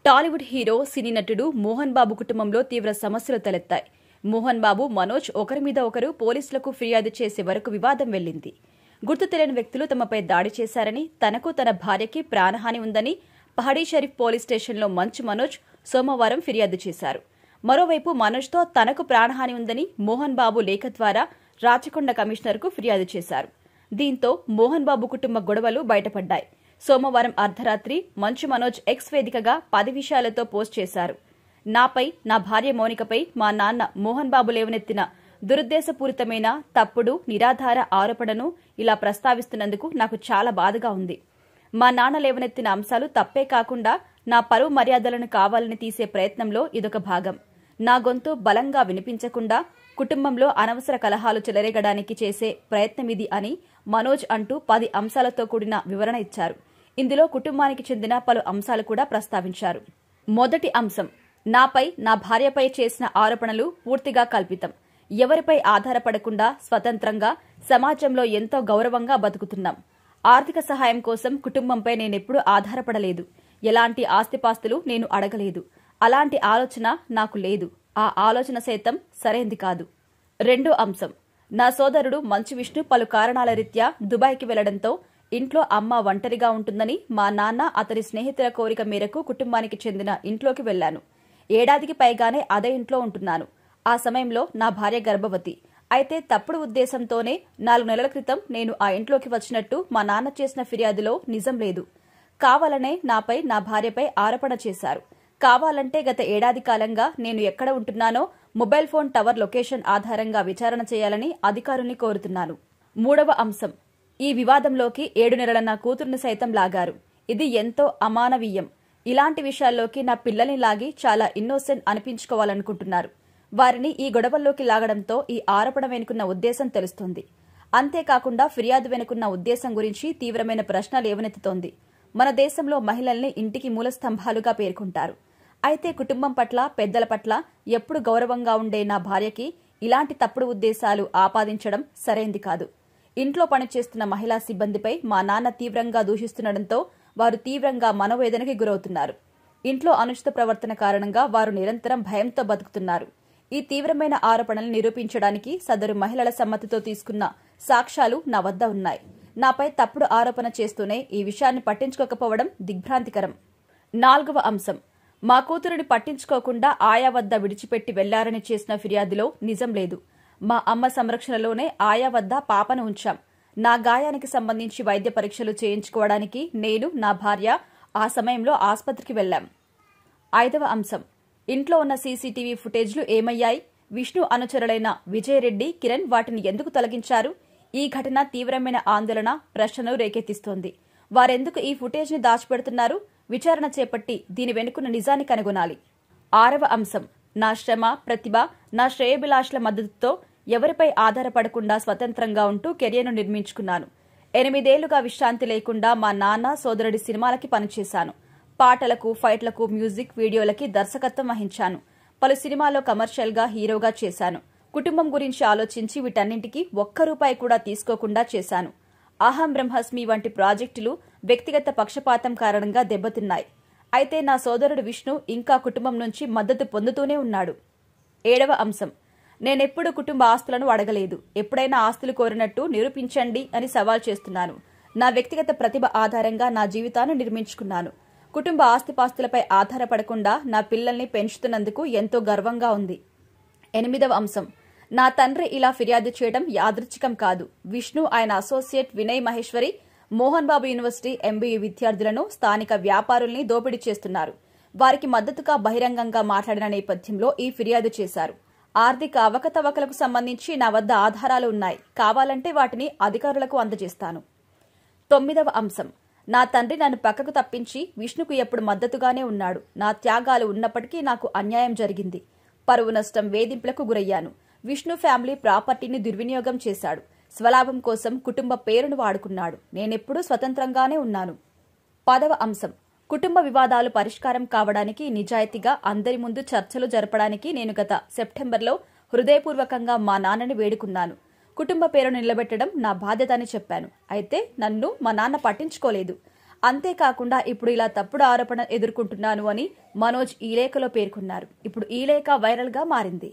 Tollywood hero cine నటుడు మోహన్ బాబు కుటుంబంలో తీవ్ర సమస్యలు తలెత్తాయి. మోహన్ బాబు, మనోజ్ ఒకరి మీద ఒకరు పోలీసులకు ఫిర్యాదు చేసే వరకు వివాదం వెళ్లింది. గుర్తు తెలియని వ్యక్తులు తమపై దాడి చేశారని, తనకు తన భార్యకి ప్రాణహాని ఉందని పహడీ షరీఫ్ పోలీస్ స్టేషన్లో మంచు మనోజ్ సోమవారం ఫిర్యాదు చేశారు. మరోవైపు మనోజ్తో తనకు ప్రాణహాని ఉందని మోహన్ బాబు లేఖ ద్వారా రాచకొండ కమిషనర్కు ఫిర్యాదు చేశారు. దీంతో మోహన్ బాబు కుటుంబ గొడవలు బయటపడ్డాయి. సోమవారం అర్ధరాత్రి మంచు మనోజ్ ఎక్స్ వేదికగా 10 విషయాలతో పోస్ట్ చేశారు. నాపై, నా భార్య మౌనికపై మా నాన్న మోహన్ బాబు లేవనెత్తిన దురుద్దేశపూరితమైన, తప్పుడు, నిరాధార ఆరోపణను ఇలా ప్రస్తావిస్తున్నందుకు నాకు చాలా బాధగా ఉంది. మా నాన్న లేవనెత్తిన అంశాలు తప్పే కాకుండా నా పరువు మర్యాదలను కావాలని తీసే ప్రయత్నంలో ఇదొక భాగం. నా గొంతు బలంగా వినిపించకుండా కుటుంబంలో అనవసర కలహాలు చెలరేగడానికి చేసే ప్రయత్నమిది అని మనోజ్ అంటూ 10 అంశాలతో కూడిన వివరణ ఇచ్చారు. ఇందులో కుటుంబానికి చెందిన పలు అంశాలు కూడా ప్రస్తావించారు. మొదటి అంశం, నాపై, నా భార్యపై చేసిన ఆరోపణలు పూర్తిగా కల్పితం. ఎవరిపై ఆధారపడకుండా స్వతంత్రంగా సమాజంలో ఎంతో గౌరవంగా బతుకుతున్నాం. ఆర్థిక సహాయం కోసం కుటుంబంపై నేనెప్పుడూ ఆధారపడలేదు. ఎలాంటి ఆస్తిపాస్తులు నేను అడగలేదు. అలాంటి ఆలోచన నాకు లేదు. ఆ ఆలోచన సైతం సరైంది కాదు. రెండో అంశం, నా సోదరుడు మంచు విష్ణు పలు కారణాల రీత్యా దుబాయ్కి వెళ్లడంతో ఇంట్లో అమ్మ ఒంటరిగా ఉంటుందని మా నాన్న, అతని స్నేహితుల కోరిక మేరకు కుటుంబానికి చెందిన ఇంట్లోకి వెళ్లాను. ఏడాదికి పైగానే అదే ఇంట్లో ఉంటున్నాను. ఆ సమయంలో నా భార్య గర్భవతి. అయితే తప్పుడు ఉద్దేశంతోనే 4 నెలల క్రితం నేను ఆ ఇంట్లోకి వచ్చినట్టు మా నాన్న చేసిన ఫిర్యాదులో నిజం లేదు. కావాలనే నాపై, నా భార్యపై ఆరోపణ చేశారు. కావాలంటే గత ఏడాది కాలంగా నేను ఎక్కడ ఉంటున్నానో మొబైల్ ఫోన్ టవర్ లొకేషన్ ఆధారంగా విచారణ చేయాలని అధికారుల్ని కోరుతున్నాను. మూడవ అంశం, ఈ వివాదంలోకి 7 నెలల నా కూతురుని సైతం లాగారు. ఇది ఎంతో అమానవీయం. ఇలాంటి విషయాల్లోకి నా పిల్లల్ని లాగి చాలా ఇన్నోసెంట్ అనిపించుకోవాలనుకుంటున్నారు. వారిని ఈ గొడవల్లోకి లాగడంతో ఈ ఆరోపణ వెనుకున్న ఉద్దేశం తెలుస్తోంది. అంతేకాకుండా ఫిర్యాదు వెనుకున్న ఉద్దేశం గురించి తీవ్రమైన ప్రశ్న లేవనెత్తుతోంది. మన దేశంలో మహిళల్ని ఇంటికి మూలస్తంభాలుగా పేర్కొంటారు. అయితే కుటుంబం పట్ల, పెద్దల పట్ల ఎప్పుడు గౌరవంగా ఉండే నా భార్యకి ఇలాంటి తప్పుడు ఉద్దేశాలు ఆపాదించడం సరైంది కాదు. ఇంట్లో పనిచేస్తున్న మహిళా సిబ్బందిపై మా నాన్న తీవ్రంగా దూషిస్తుండటంతో వారు తీవ్రంగా మనోవేదనకి గురవుతున్నారు. ఇంట్లో అనుచిత ప్రవర్తన కారణంగా వారు నిరంతరం భయంతో బతుకుతున్నారు. ఈ తీవ్రమైన ఆరోపణలు నిరూపించడానికి సదరు మహిళల సమ్మతితో తీసుకున్న సాక్ష్యాలు నా వద్ద ఉన్నాయి. నాపై తప్పుడు ఆరోపణ చేస్తూనే ఈ విషయాన్ని పట్టించుకోకపోవడం దిగ్భ్రాంతికరం. నాలుగవ అంశం, మా కూతురుని పట్టించుకోకుండా ఆయా వద్ద విడిచిపెట్టి వెళ్లారని చేసిన ఫిర్యాదులో నిజం లేదు. మా అమ్మ సంరక్షణలోనే ఆయా వద్ద పాపను ఉంచాం. నా గాయానికి సంబంధించి వైద్య పరీక్షలు చేయించుకోవడానికి నేను, నా భార్య ఆ సమయంలో ఆసుపత్రికి వెళ్లాం. ఐదవ అంశం, ఇంట్లో ఉన్న సీసీటీవీ ఫుటేజ్లు ఏమయ్యాయి? విష్ణు అనుచరులైన విజయ్ రెడ్డి, కిరణ్ వాటిని ఎందుకు తొలగించారు? ఈ ఘటన తీవ్రమైన ఆందోళన, ప్రశ్నను రేకెత్తిస్తోంది. వారెందుకు ఈ ఫుటేజ్ని దాచిపెడుతున్నారు? విచారణ చేపట్టి దీని వెనుకున్న నిజాన్ని కనుగొనాలి. ఆరవ అంశం, నా శ్రమ, ప్రతిభ, నా శ్రేయోభిలాషుల మద్దతుతో ఎవరిపై ఆధారపడకుండా స్వతంత్రంగా ఉంటూ కెరియర్ను నిర్మించుకున్నాను. 8 ఏళ్లుగా విశ్రాంతి లేకుండా మా నాన్న, సోదరుడి సినిమాలకి పనిచేశాను. పాటలకు, ఫైట్లకు, మ్యూజిక్ వీడియోలకి దర్శకత్వం వహించాను. పలు సినిమాల్లో కమర్షియల్గా హీరోగా చేశాను. కుటుంబం గురించి ఆలోచించి వీటన్నింటికీ ₹1 కూడా తీసుకోకుండా చేశాను. అహం బ్రహ్మస్మి వంటి ప్రాజెక్టులు వ్యక్తిగత పక్షపాతం కారణంగా దెబ్బతిన్నాయి. అయితే నా సోదరుడు విష్ణు ఇంకా కుటుంబం నుంచి మద్దతు పొందుతూనే ఉన్నాడు. 7వ అంశం, నేనెప్పుడు కుటుంబ ఆస్తులను అడగలేదు. ఎప్పుడైనా ఆస్తులు కోరినట్టు నిరూపించండి అని సవాల్ చేస్తున్నాను. నా వ్యక్తిగత ప్రతిభ ఆధారంగా నా జీవితాన్ని నిర్మించుకున్నాను. కుటుంబ ఆస్తిపాస్తులపై ఆధారపడకుండా నా పిల్లల్ని పెంచుతున్నందుకు ఎంతో గర్వంగా ఉంది. 8వ అంశం, నా తండ్రి ఇలా ఫిర్యాదు చేయడం యాదృచ్ఛికం కాదు. విష్ణు, ఆయన associate Vinay Maheshwari Mohan Babu university MBA విద్యార్థులను, స్థానిక వ్యాపారుల్ని దోపిడీ చేస్తున్నారు. వారికి మద్దతుగా బహిరంగంగా మాట్లాడిన నేపథ్యంలో ఈ ఫిర్యాదు చేశారు. ఆర్థిక అవకతవకలకు సంబంధించి నా వద్ద ఆధారాలు ఉన్నాయి. కావాలంటే వాటిని అధికారులకు అందజేస్తాను. 9వ అంశం, నా తండ్రి నన్ను పక్కకు తప్పించి విష్ణుకు ఎప్పుడు మద్దతుగానే ఉన్నాడు. నా త్యాగాలు ఉన్నప్పటికీ నాకు అన్యాయం జరిగింది. పరువు నష్టం, వేధింపులకు గురయ్యాను. విష్ణు ఫ్యామిలీ ప్రాపర్టీని దుర్వినియోగం చేశాడు. స్వలాభం కోసం కుటుంబ పేరును వాడుకున్నాడు. నేనెప్పుడూ స్వతంత్రంగానే ఉన్నాను. 10వ అంశం, కుటుంబ వివాదాలు పరిష్కారం కావడానికి, నిజాయితీగా అందరి ముందు చర్చలు జరపడానికి నేను గత సెప్టెంబర్లో హృదయపూర్వకంగా మా నాన్నని వేడుకున్నాను. కుటుంబ పేరును నిలబెట్టడం నా బాధ్యత అని చెప్పాను. అయితే నన్ను మా నాన్న పట్టించుకోలేదు. అంతేకాకుండా ఇప్పుడు ఇలా తప్పుడు ఆరోపణ ఎదుర్కొంటున్నాను అని మనోజ్ ఈ లేఖలో పేర్కొన్నారు. ఇప్పుడు ఈ లేఖ వైరల్ గా మారింది.